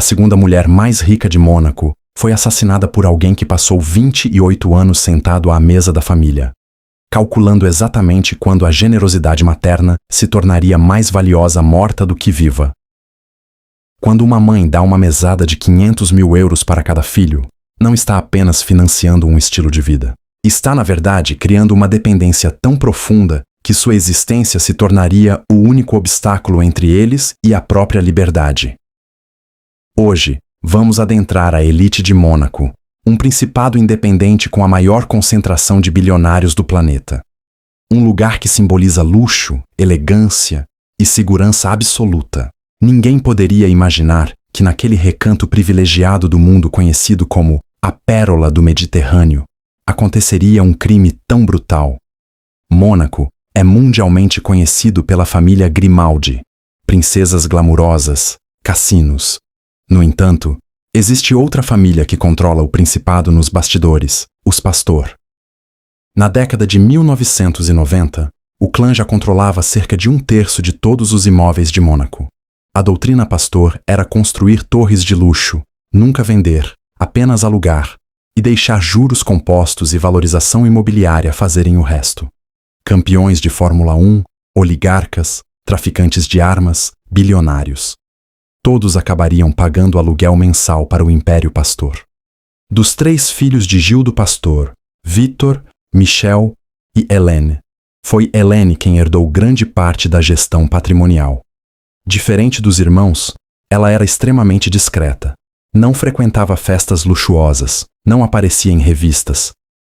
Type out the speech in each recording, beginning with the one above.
segunda mulher mais rica de Mônaco, foi assassinada por alguém que passou 28 anos sentado à mesa da família, calculando exatamente quando a generosidade materna se tornaria mais valiosa morta do que viva. Quando uma mãe dá uma mesada de 500 mil euros para cada filho, não está apenas financiando um estilo de vida. Está, na verdade, criando uma dependência tão profunda que sua existência se tornaria o único obstáculo entre eles e a própria liberdade. Hoje, vamos adentrar a elite de Mônaco, um principado independente com a maior concentração de bilionários do planeta. Um lugar que simboliza luxo, elegância e segurança absoluta. Ninguém poderia imaginar que naquele recanto privilegiado do mundo conhecido como a Pérola do Mediterrâneo, aconteceria um crime tão brutal. Mônaco é mundialmente conhecido pela família Grimaldi, princesas glamourosas, cassinos. No entanto, existe outra família que controla o principado nos bastidores, os Pastor. Na década de 1990, o clã já controlava cerca de 1/3 de todos os imóveis de Mônaco. A doutrina Pastor era construir torres de luxo, nunca vender, apenas alugar, e deixar juros compostos e valorização imobiliária fazerem o resto. Campeões de Fórmula 1, oligarcas, traficantes de armas, bilionários. Todos acabariam pagando aluguel mensal para o Império Pastor. Dos 3 filhos de Gildo Pastor, Victor, Michel e Hélène, foi Hélène quem herdou grande parte da gestão patrimonial. Diferente dos irmãos, ela era extremamente discreta. Não frequentava festas luxuosas, não aparecia em revistas.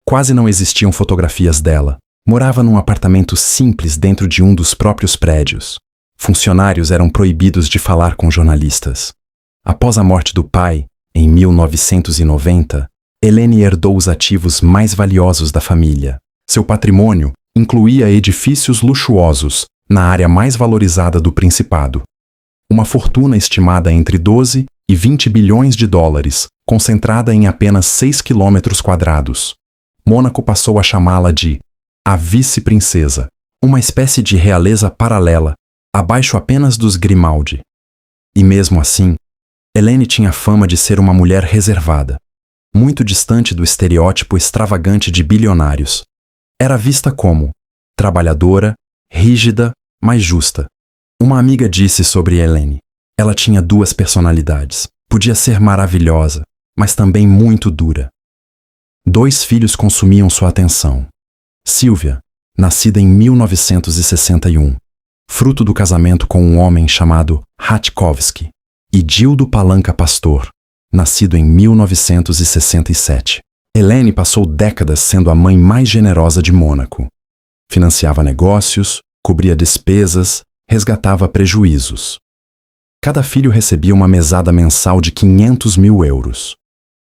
Quase não existiam fotografias dela. Morava num apartamento simples dentro de um dos próprios prédios. Funcionários eram proibidos de falar com jornalistas. Após a morte do pai, em 1990, Hélène herdou os ativos mais valiosos da família. Seu patrimônio incluía edifícios luxuosos na área mais valorizada do Principado. Uma fortuna estimada entre 12 e 20 bilhões de dólares, concentrada em apenas 6 quilômetros quadrados. Mônaco passou a chamá-la de a vice-princesa, uma espécie de realeza paralela, abaixo apenas dos Grimaldi. E mesmo assim, Hélène tinha fama de ser uma mulher reservada, muito distante do estereótipo extravagante de bilionários. Era vista como trabalhadora, rígida, mas justa. Uma amiga disse sobre Hélène: ela tinha 2 personalidades. Podia ser maravilhosa, mas também muito dura. 2 filhos consumiam sua atenção. Silvia, nascida em 1961, fruto do casamento com um homem chamado Ratkovski, e Gildo Palanca Pastor, nascido em 1967. Hélène passou décadas sendo a mãe mais generosa de Mônaco. Financiava negócios, cobria despesas, resgatava prejuízos. Cada filho recebia uma mesada mensal de 500 mil euros.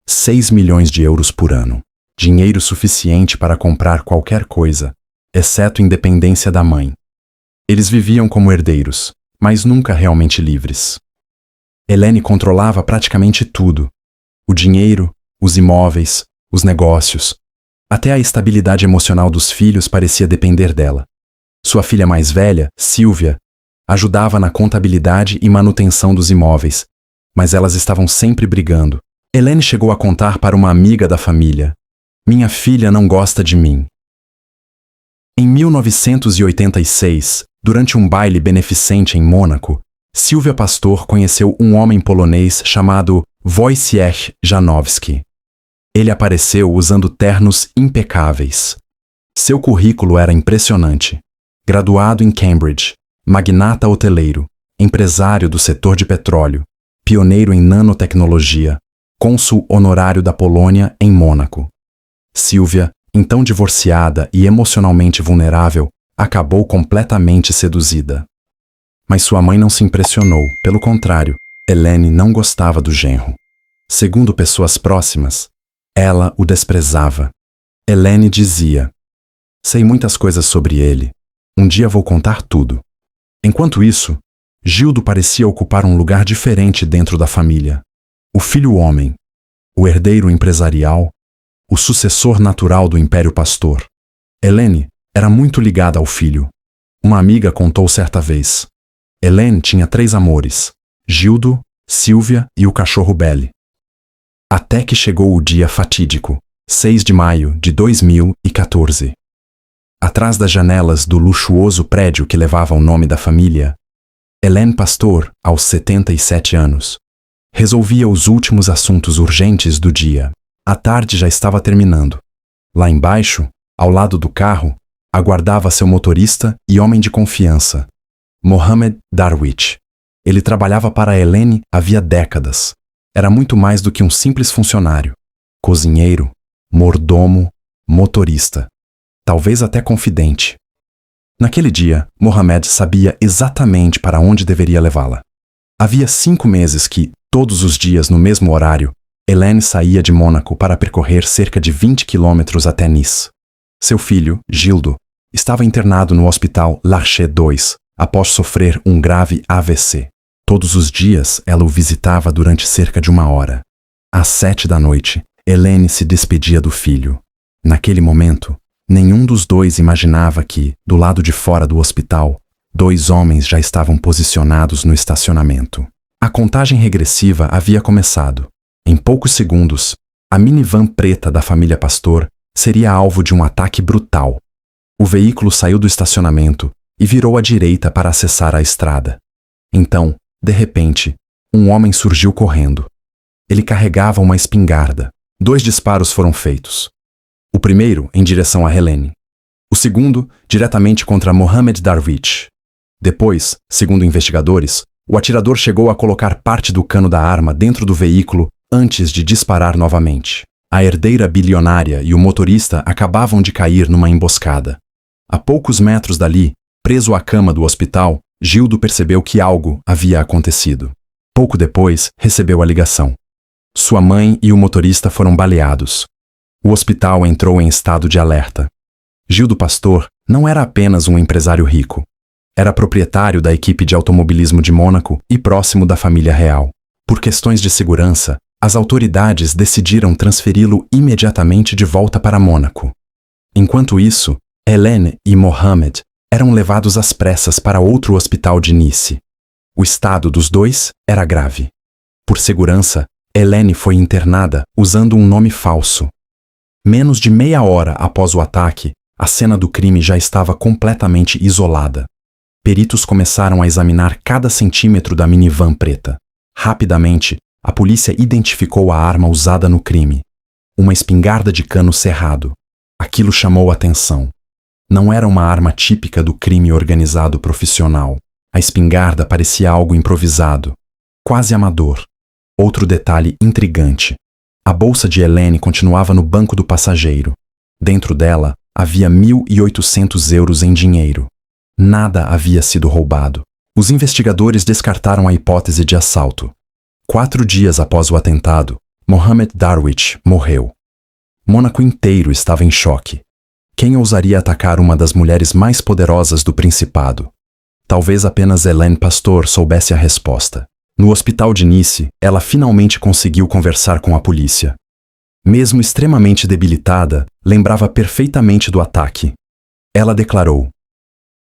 6 milhões de euros por ano. Dinheiro suficiente para comprar qualquer coisa, exceto independência da mãe. Eles viviam como herdeiros, mas nunca realmente livres. Hélène controlava praticamente tudo: o dinheiro, os imóveis, os negócios. Até a estabilidade emocional dos filhos parecia depender dela. Sua filha mais velha, Silvia, ajudava na contabilidade e manutenção dos imóveis, mas elas estavam sempre brigando. Hélène chegou a contar para uma amiga da família: minha filha não gosta de mim. Em 1986, durante um baile beneficente em Mônaco, Silvia Pastor conheceu um homem polonês chamado Wojciech Janowski. Ele apareceu usando ternos impecáveis. Seu currículo era impressionante. Graduado em Cambridge, magnata hoteleiro, empresário do setor de petróleo, pioneiro em nanotecnologia, cônsul honorário da Polônia em Mônaco. Silvia, então divorciada e emocionalmente vulnerável, acabou completamente seduzida. Mas sua mãe não se impressionou, pelo contrário, Hélène não gostava do genro. Segundo pessoas próximas, ela o desprezava. Hélène dizia: sei muitas coisas sobre ele. Um dia vou contar tudo. Enquanto isso, Gildo parecia ocupar um lugar diferente dentro da família. O filho homem, o herdeiro empresarial, o sucessor natural do Império Pastor. Hélène era muito ligada ao filho. Uma amiga contou certa vez: Hélène tinha 3 amores: Gildo, Sylvia e o cachorro Belly. Até que chegou o dia fatídico, 6 de maio de 2014. Atrás das janelas do luxuoso prédio que levava o nome da família, Elaine Pastor, aos 77 anos, resolvia os últimos assuntos urgentes do dia. A tarde já estava terminando. Lá embaixo, ao lado do carro, aguardava seu motorista e homem de confiança, Mohamed Darwish. Ele trabalhava para Elaine havia décadas. Era muito mais do que um simples funcionário. Cozinheiro, mordomo, motorista. Talvez até confidente. Naquele dia, Mohamed sabia exatamente para onde deveria levá-la. Havia 5 meses que, todos os dias no mesmo horário, Elaine saía de Mônaco para percorrer cerca de 20 quilômetros até Nice. Seu filho, Gildo, estava internado no hospital Larcher II após sofrer um grave AVC. Todos os dias ela o visitava durante cerca de 1 hora. Às 7 da noite, Elaine se despedia do filho. Naquele momento, nenhum dos dois imaginava que, do lado de fora do hospital, 2 homens já estavam posicionados no estacionamento. A contagem regressiva havia começado. Em poucos segundos, a minivan preta da família Pastor seria alvo de um ataque brutal. O veículo saiu do estacionamento e virou à direita para acessar a estrada. Então, de repente, um homem surgiu correndo. Ele carregava uma espingarda. 2 disparos foram feitos. O primeiro em direção a Elaine. O segundo, diretamente contra Mohamed Darwish. Depois, segundo investigadores, o atirador chegou a colocar parte do cano da arma dentro do veículo antes de disparar novamente. A herdeira bilionária e o motorista acabavam de cair numa emboscada. A poucos metros dali, preso à cama do hospital, Gildo percebeu que algo havia acontecido. Pouco depois, recebeu a ligação. Sua mãe e o motorista foram baleados. O hospital entrou em estado de alerta. Gildo Pastor não era apenas um empresário rico. Era proprietário da equipe de automobilismo de Mônaco e próximo da família real. Por questões de segurança, as autoridades decidiram transferi-lo imediatamente de volta para Mônaco. Enquanto isso, Elaine e Mohamed eram levados às pressas para outro hospital de Nice. O estado dos dois era grave. Por segurança, Elaine foi internada usando um nome falso. Menos de meia hora após o ataque, a cena do crime já estava completamente isolada. Peritos começaram a examinar cada centímetro da minivan preta. Rapidamente, a polícia identificou a arma usada no crime. Uma espingarda de cano cerrado. Aquilo chamou a atenção. Não era uma arma típica do crime organizado profissional. A espingarda parecia algo improvisado, quase amador. Outro detalhe intrigante. A bolsa de Elaine continuava no banco do passageiro. Dentro dela havia 1.800 euros em dinheiro. Nada havia sido roubado. Os investigadores descartaram a hipótese de assalto. 4 dias após o atentado, Mohamed Darwish morreu. Mônaco inteiro estava em choque. Quem ousaria atacar uma das mulheres mais poderosas do Principado? Talvez apenas Elaine Pastor soubesse a resposta. No hospital de Nice, ela finalmente conseguiu conversar com a polícia. Mesmo extremamente debilitada, lembrava perfeitamente do ataque. Ela declarou: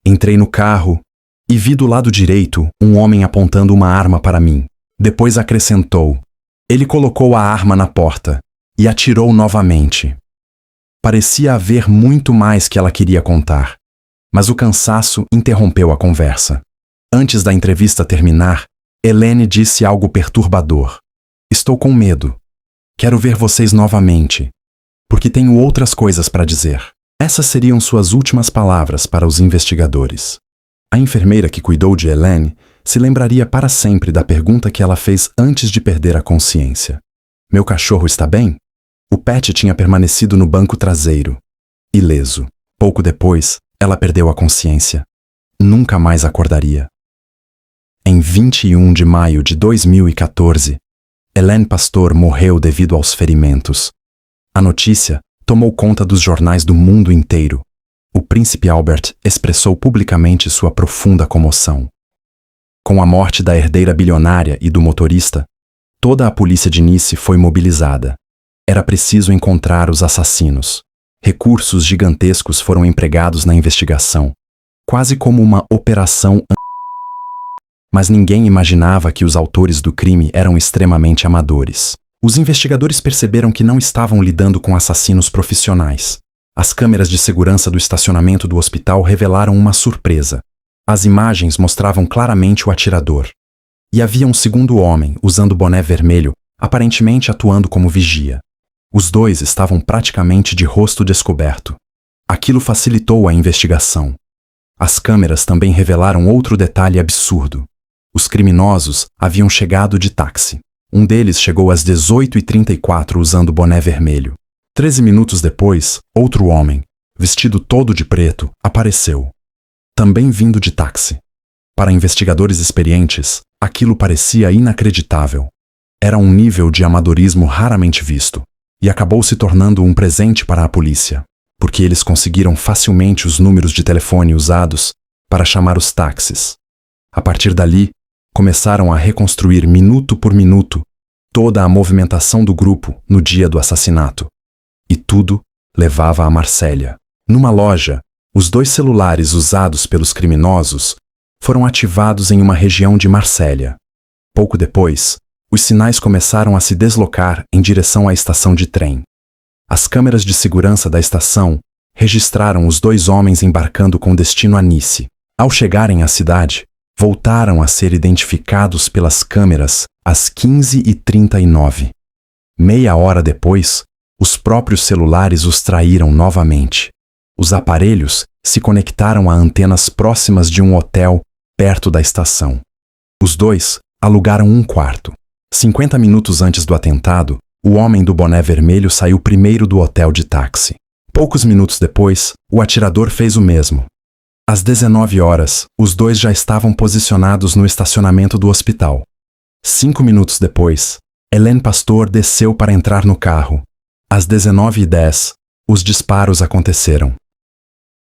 "Entrei no carro e vi do lado direito um homem apontando uma arma para mim." Depois acrescentou: "Ele colocou a arma na porta e atirou novamente." Parecia haver muito mais que ela queria contar, mas o cansaço interrompeu a conversa. Antes da entrevista terminar, Elaine disse algo perturbador: "Estou com medo. Quero ver vocês novamente, porque tenho outras coisas para dizer." Essas seriam suas últimas palavras para os investigadores. A enfermeira que cuidou de Elaine se lembraria para sempre da pergunta que ela fez antes de perder a consciência: "Meu cachorro está bem?" O pet tinha permanecido no banco traseiro, ileso. Pouco depois, ela perdeu a consciência. Nunca mais acordaria. Em 21 de maio de 2014, Elaine Pastor morreu devido aos ferimentos. A notícia tomou conta dos jornais do mundo inteiro. O príncipe Albert expressou publicamente sua profunda comoção. Com a morte da herdeira bilionária e do motorista, toda a polícia de Nice foi mobilizada. Era preciso encontrar os assassinos. Recursos gigantescos foram empregados na investigação, quase como uma operação. Mas ninguém imaginava que os autores do crime eram extremamente amadores. Os investigadores perceberam que não estavam lidando com assassinos profissionais. As câmeras de segurança do estacionamento do hospital revelaram uma surpresa. As imagens mostravam claramente o atirador. E havia um segundo homem, usando boné vermelho, aparentemente atuando como vigia. Os dois estavam praticamente de rosto descoberto. Aquilo facilitou a investigação. As câmeras também revelaram outro detalhe absurdo. Os criminosos haviam chegado de táxi. Um deles chegou às 18h34 usando boné vermelho. 13 minutos depois, outro homem, vestido todo de preto, apareceu. Também vindo de táxi. Para investigadores experientes, aquilo parecia inacreditável. Era um nível de amadorismo raramente visto, e acabou se tornando um presente para a polícia, porque eles conseguiram facilmente os números de telefone usados para chamar os táxis. A partir dali, começaram a reconstruir minuto por minuto toda a movimentação do grupo no dia do assassinato. E tudo levava a Marsella. Numa loja, os 2 celulares usados pelos criminosos foram ativados em uma região de Marsella. Pouco depois, os sinais começaram a se deslocar em direção à estação de trem. As câmeras de segurança da estação registraram os 2 homens embarcando com destino a Nice. Ao chegarem à cidade, voltaram a ser identificados pelas câmeras às 15h39. Meia hora depois, os próprios celulares os traíram novamente. Os aparelhos se conectaram a antenas próximas de um hotel perto da estação. Os 2 alugaram um quarto. 50 minutos antes do atentado, o homem do boné vermelho saiu primeiro do hotel de táxi. Poucos minutos depois, o atirador fez o mesmo. Às 19 horas, os 2 já estavam posicionados no estacionamento do hospital. 5 minutos depois, Elaine Pastor desceu para entrar no carro. Às 19h10, os disparos aconteceram.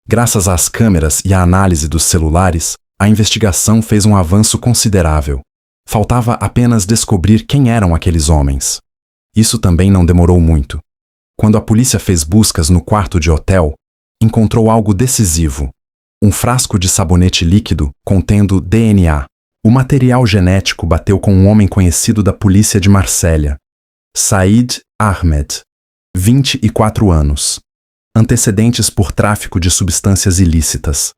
Graças às câmeras e à análise dos celulares, a investigação fez um avanço considerável. Faltava apenas descobrir quem eram aqueles homens. Isso também não demorou muito. Quando a polícia fez buscas no quarto de hotel, encontrou algo decisivo. Um frasco de sabonete líquido contendo DNA. O material genético bateu com um homem conhecido da polícia de Marsella, Said Ahmed, 24 anos. Antecedentes por tráfico de substâncias ilícitas.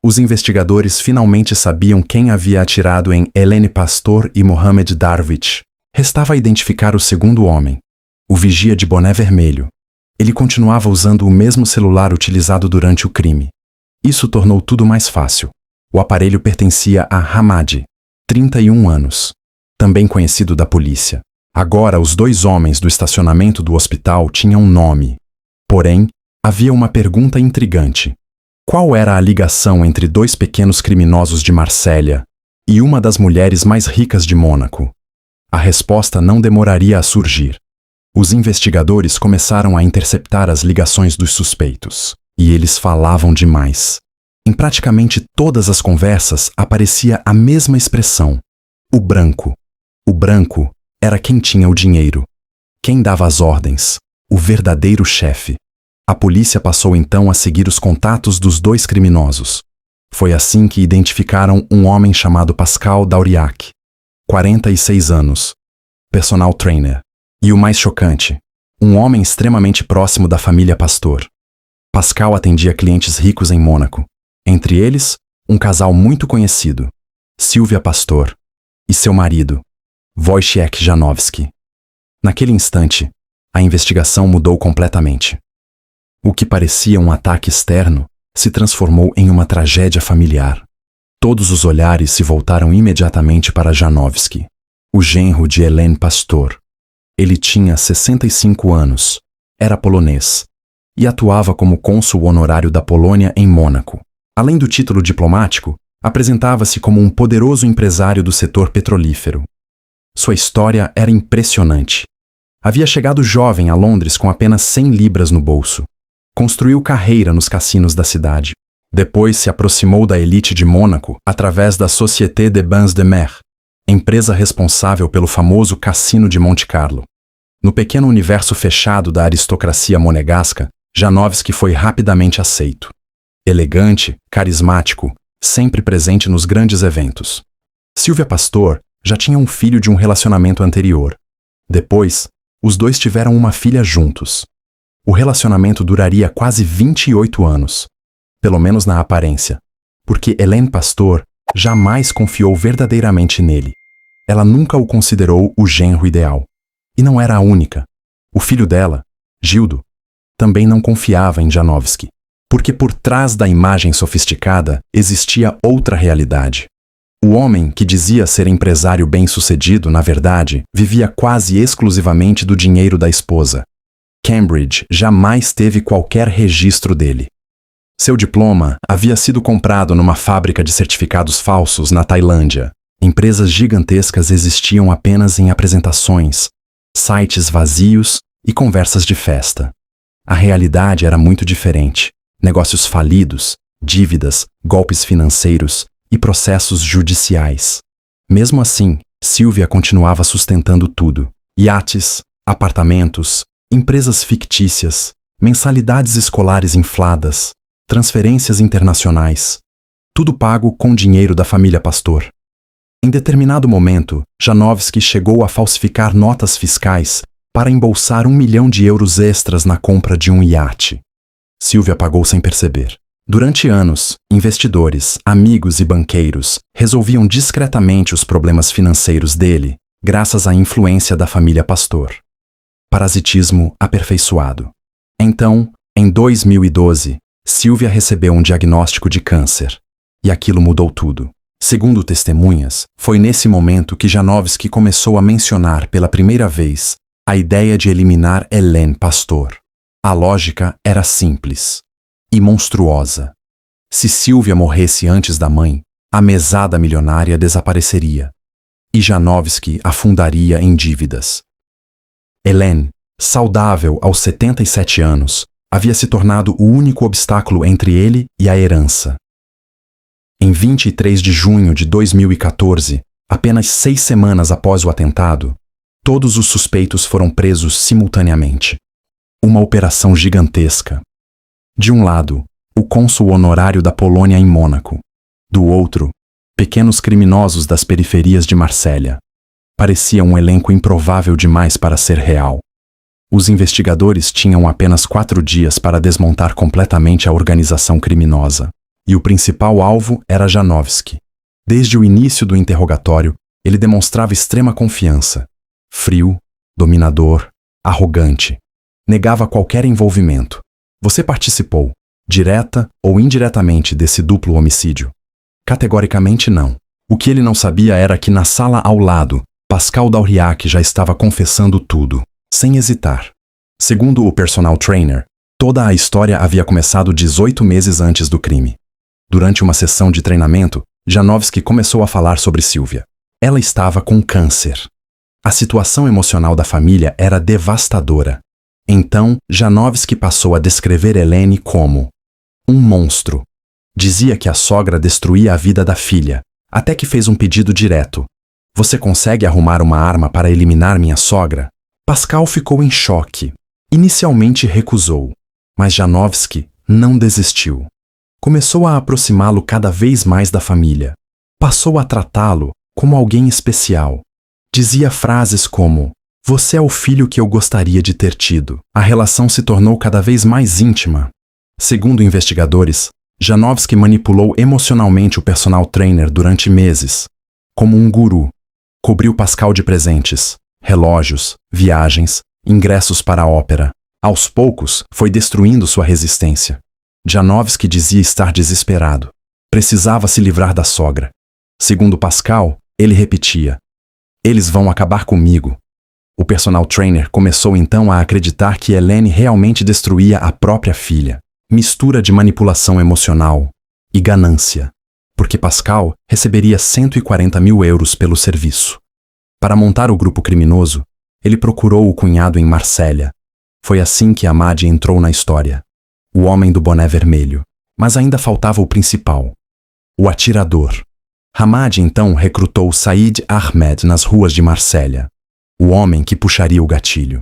Os investigadores finalmente sabiam quem havia atirado em Elaine Pastor e Mohamed Darwish. Restava identificar o segundo homem, o vigia de boné vermelho. Ele continuava usando o mesmo celular utilizado durante o crime. Isso tornou tudo mais fácil. O aparelho pertencia a Hamad, 31 anos, também conhecido da polícia. Agora, os 2 homens do estacionamento do hospital tinham um nome. Porém, havia uma pergunta intrigante. Qual era a ligação entre 2 pequenos criminosos de Marsella e uma das mulheres mais ricas de Mônaco? A resposta não demoraria a surgir. Os investigadores começaram a interceptar as ligações dos suspeitos. E eles falavam demais. Em praticamente todas as conversas aparecia a mesma expressão: o branco. O branco era quem tinha o dinheiro, quem dava as ordens, o verdadeiro chefe. A polícia passou então a seguir os contatos dos 2 criminosos. Foi assim que identificaram um homem chamado Pascal Dauriac, 46 anos, personal trainer. E o mais chocante, um homem extremamente próximo da família Pastor. Pascal atendia clientes ricos em Mônaco, entre eles, um casal muito conhecido, Sylvia Pastor, e seu marido, Wojciech Janowski. Naquele instante, a investigação mudou completamente. O que parecia um ataque externo se transformou em uma tragédia familiar. Todos os olhares se voltaram imediatamente para Janowski, o genro de Elaine Pastor. Ele tinha 65 anos, era polonês, e atuava como cônsul honorário da Polônia em Mônaco. Além do título diplomático, apresentava-se como um poderoso empresário do setor petrolífero. Sua história era impressionante. Havia chegado jovem a Londres com apenas 100 libras no bolso. Construiu carreira nos cassinos da cidade. Depois se aproximou da elite de Mônaco através da Société des Bains de Mer, empresa responsável pelo famoso Cassino de Monte Carlo. No pequeno universo fechado da aristocracia monegasca, Janowski foi rapidamente aceito. Elegante, carismático, sempre presente nos grandes eventos. Silvia Pastor já tinha um filho de um relacionamento anterior. Depois, os dois tiveram uma filha juntos. O relacionamento duraria quase 28 anos, pelo menos na aparência, porque Elaine Pastor jamais confiou verdadeiramente nele. Ela nunca o considerou o genro ideal. E não era a única. O filho dela, Gildo, também não confiava em Janowski, porque por trás da imagem sofisticada existia outra realidade. O homem que dizia ser empresário bem-sucedido, na verdade, vivia quase exclusivamente do dinheiro da esposa. Cambridge jamais teve qualquer registro dele. Seu diploma havia sido comprado numa fábrica de certificados falsos na Tailândia. Empresas gigantescas existiam apenas em apresentações, sites vazios e conversas de festa. A realidade era muito diferente. Negócios falidos, dívidas, golpes financeiros e processos judiciais. Mesmo assim, Silvia continuava sustentando tudo. Iates, apartamentos, empresas fictícias, mensalidades escolares infladas, transferências internacionais. Tudo pago com dinheiro da família Pastor. Em determinado momento, Janowski chegou a falsificar notas fiscais para embolsar 1 milhão de euros extras na compra de um iate. Silvia pagou sem perceber. Durante anos, investidores, amigos e banqueiros resolviam discretamente os problemas financeiros dele, graças à influência da família Pastor. Parasitismo aperfeiçoado. Então, em 2012, Silvia recebeu um diagnóstico de câncer. E aquilo mudou tudo. Segundo testemunhas, foi nesse momento que Janowski começou a mencionar pela primeira vez a ideia de eliminar Elaine Pastor. A lógica era simples e monstruosa. Se Silvia morresse antes da mãe, a mesada milionária desapareceria e Janowski afundaria em dívidas. Elaine, saudável aos 77 anos, havia se tornado o único obstáculo entre ele e a herança. Em 23 de junho de 2014, apenas 6 semanas após o atentado, todos os suspeitos foram presos simultaneamente. Uma operação gigantesca. De um lado, o cônsul honorário da Polônia em Mônaco. Do outro, pequenos criminosos das periferias de Marsella. Parecia um elenco improvável demais para ser real. Os investigadores tinham apenas 4 dias para desmontar completamente a organização criminosa. E o principal alvo era Janowski. Desde o início do interrogatório, ele demonstrava extrema confiança. Frio, dominador, arrogante. Negava qualquer envolvimento. Você participou, direta ou indiretamente, desse duplo homicídio? Categoricamente não. O que ele não sabia era que na sala ao lado, Pascal Dauriac já estava confessando tudo, sem hesitar. Segundo o personal trainer, toda a história havia começado 18 meses antes do crime. Durante uma sessão de treinamento, Janowski começou a falar sobre Silvia. Ela estava com câncer. A situação emocional da família era devastadora. Então, Janowski passou a descrever Elaine como um monstro. Dizia que a sogra destruía a vida da filha, até que fez um pedido direto. Você consegue arrumar uma arma para eliminar minha sogra? Pascal ficou em choque. Inicialmente recusou, mas Janowski não desistiu. Começou a aproximá-lo cada vez mais da família. Passou a tratá-lo como alguém especial. Dizia frases como: "Você é o filho que eu gostaria de ter tido." A relação se tornou cada vez mais íntima. Segundo investigadores, Janowski manipulou emocionalmente o personal trainer durante meses. Como um guru, cobriu Pascal de presentes, relógios, viagens, ingressos para a ópera. Aos poucos, foi destruindo sua resistência. Janowski dizia estar desesperado. Precisava se livrar da sogra. Segundo Pascal, ele repetia: "Eles vão acabar comigo." O personal trainer começou então a acreditar que Elaine realmente destruía a própria filha. Mistura de manipulação emocional e ganância, porque Pascal receberia 140 mil euros pelo serviço. Para montar o grupo criminoso, ele procurou o cunhado em Marsella. Foi assim que Ahmad entrou na história. O homem do boné vermelho. Mas ainda faltava o principal: o atirador. Ahmad então recrutou Said Ahmed nas ruas de Marsella, o homem que puxaria o gatilho.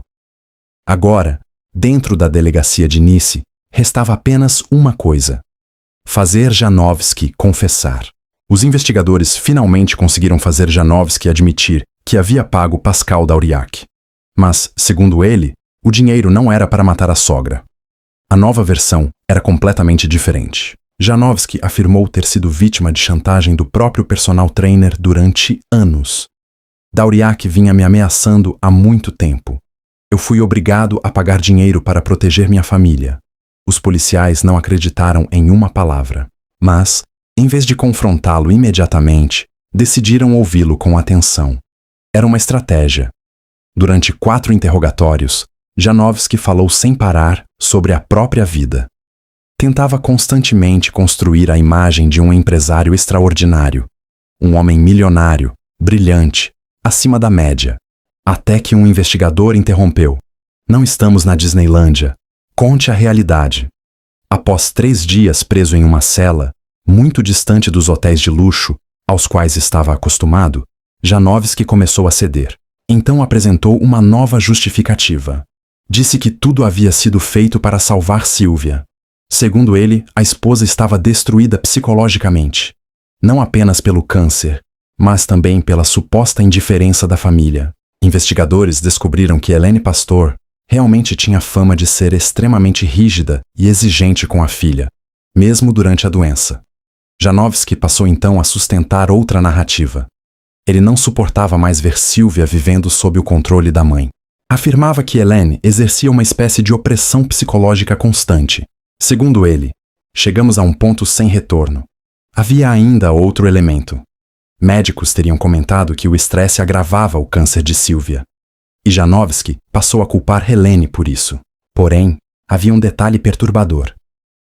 Agora, dentro da delegacia de Nice, restava apenas uma coisa: fazer Janowski confessar. Os investigadores finalmente conseguiram fazer Janovski admitir que havia pago Pascal Dauriac. Mas, segundo ele, o dinheiro não era para matar a sogra. A nova versão era completamente diferente. Janovski afirmou ter sido vítima de chantagem do próprio personal trainer durante anos. Dauriac vinha me ameaçando há muito tempo. Eu fui obrigado a pagar dinheiro para proteger minha família. Os policiais não acreditaram em uma palavra. Mas, em vez de confrontá-lo imediatamente, decidiram ouvi-lo com atenção. Era uma estratégia. Durante 4 interrogatórios, Janovski falou sem parar sobre a própria vida. Tentava constantemente construir a imagem de um empresário extraordinário, um homem milionário, brilhante, acima da média, até que um investigador interrompeu. Não estamos na Disneylândia. Conte a realidade. Após 3 dias preso em uma cela, muito distante dos hotéis de luxo, aos quais estava acostumado, Janovski começou a ceder. Então apresentou uma nova justificativa. Disse que tudo havia sido feito para salvar Silvia. Segundo ele, a esposa estava destruída psicologicamente. Não apenas pelo câncer, mas também pela suposta indiferença da família. Investigadores descobriram que Helene Pastor realmente tinha fama de ser extremamente rígida e exigente com a filha, mesmo durante a doença. Janovski passou então a sustentar outra narrativa. Ele não suportava mais ver Silvia vivendo sob o controle da mãe. Afirmava que Helene exercia uma espécie de opressão psicológica constante. Segundo ele, chegamos a um ponto sem retorno. Havia ainda outro elemento. Médicos teriam comentado que o estresse agravava o câncer de Silvia. E Janovski passou a culpar Helene por isso. Porém, havia um detalhe perturbador.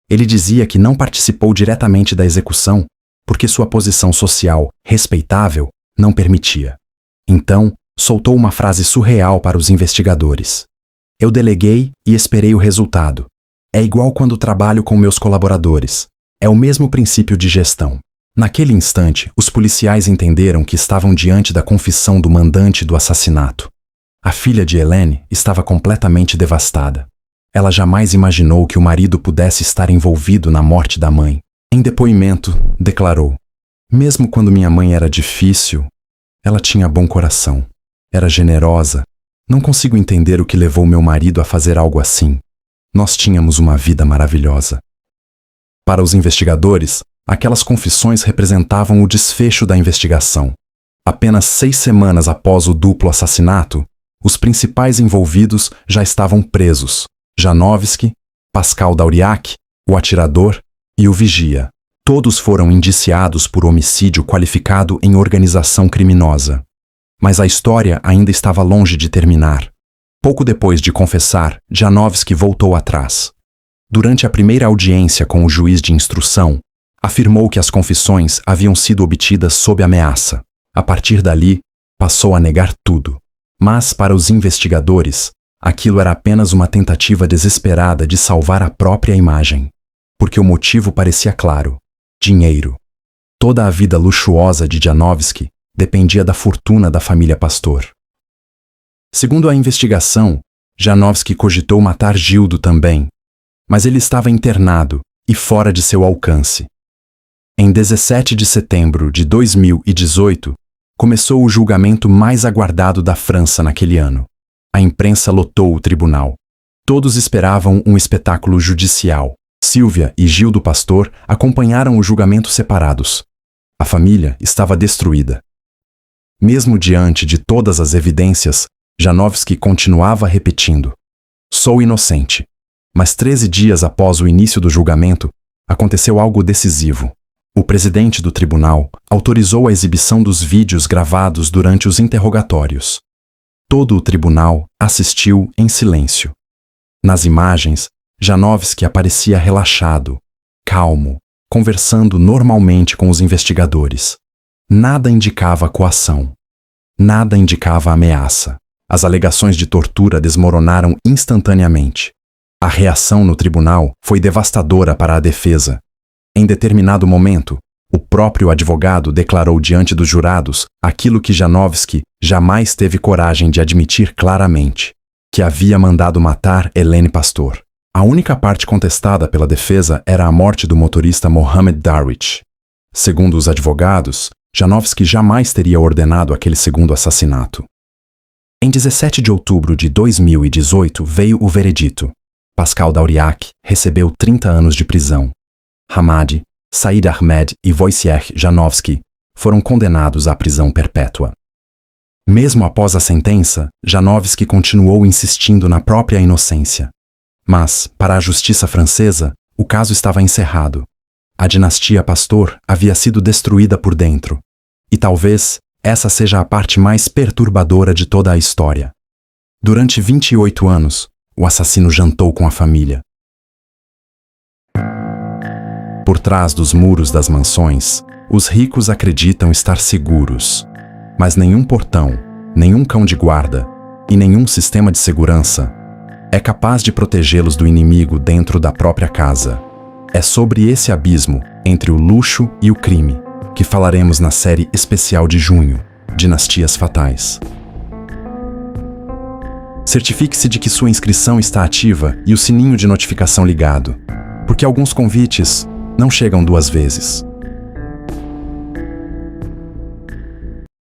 Ele dizia que não participou diretamente da execução porque sua posição social, respeitável, não permitia. Então, soltou uma frase surreal para os investigadores. Eu deleguei e esperei o resultado. É igual quando trabalho com meus colaboradores. É o mesmo princípio de gestão. Naquele instante, os policiais entenderam que estavam diante da confissão do mandante do assassinato. A filha de Helene estava completamente devastada. Ela jamais imaginou que o marido pudesse estar envolvido na morte da mãe. Em depoimento, declarou: mesmo quando minha mãe era difícil, ela tinha bom coração. Era generosa. Não consigo entender o que levou meu marido a fazer algo assim. Nós tínhamos uma vida maravilhosa. Para os investigadores, aquelas confissões representavam o desfecho da investigação. Apenas 6 semanas após o duplo assassinato, os principais envolvidos já estavam presos: Janovski, Pascal Dauriac, o atirador e o vigia. Todos foram indiciados por homicídio qualificado em organização criminosa. Mas a história ainda estava longe de terminar. Pouco depois de confessar, Janovski voltou atrás. Durante a primeira audiência com o juiz de instrução, afirmou que as confissões haviam sido obtidas sob ameaça. A partir dali, passou a negar tudo. Mas, para os investigadores, aquilo era apenas uma tentativa desesperada de salvar a própria imagem. Porque o motivo parecia claro: dinheiro. Toda a vida luxuosa de Janovski dependia da fortuna da família Pastor. Segundo a investigação, Janovski cogitou matar Gildo também, mas ele estava internado e fora de seu alcance. Em 17 de setembro de 2018, começou o julgamento mais aguardado da França naquele ano. A imprensa lotou o tribunal. Todos esperavam um espetáculo judicial. Silvia e Gildo Pastor acompanharam o julgamento separados. A família estava destruída. Mesmo diante de todas as evidências, Janovski continuava repetindo: sou inocente. Mas 13 dias após o início do julgamento, aconteceu algo decisivo. O presidente do tribunal autorizou a exibição dos vídeos gravados durante os interrogatórios. Todo o tribunal assistiu em silêncio. Nas imagens, Janovski aparecia relaxado, calmo, conversando normalmente com os investigadores. Nada indicava coação. Nada indicava ameaça. As alegações de tortura desmoronaram instantaneamente. A reação no tribunal foi devastadora para a defesa. Em determinado momento, o próprio advogado declarou diante dos jurados aquilo que Janovski jamais teve coragem de admitir claramente: que havia mandado matar Helene Pastor. A única parte contestada pela defesa era a morte do motorista Mohamed Darwish. Segundo os advogados, Janowski jamais teria ordenado aquele segundo assassinato. Em 17 de outubro de 2018 veio o veredito. Pascal Dauriac recebeu 30 anos de prisão. Hamadi, Said Ahmed e Wojciech Janowski foram condenados à prisão perpétua. Mesmo após a sentença, Janowski continuou insistindo na própria inocência. Mas, para a justiça francesa, o caso estava encerrado. A dinastia Pastor havia sido destruída por dentro. E talvez essa seja a parte mais perturbadora de toda a história. Durante 28 anos, o assassino jantou com a família. Por trás dos muros das mansões, os ricos acreditam estar seguros. Mas nenhum portão, nenhum cão de guarda e nenhum sistema de segurança é capaz de protegê-los do inimigo dentro da própria casa. É sobre esse abismo entre o luxo e o crime que falaremos na série especial de junho, Dinastias Fatais. Certifique-se de que sua inscrição está ativa e o sininho de notificação ligado, porque alguns convites não chegam 2 vezes.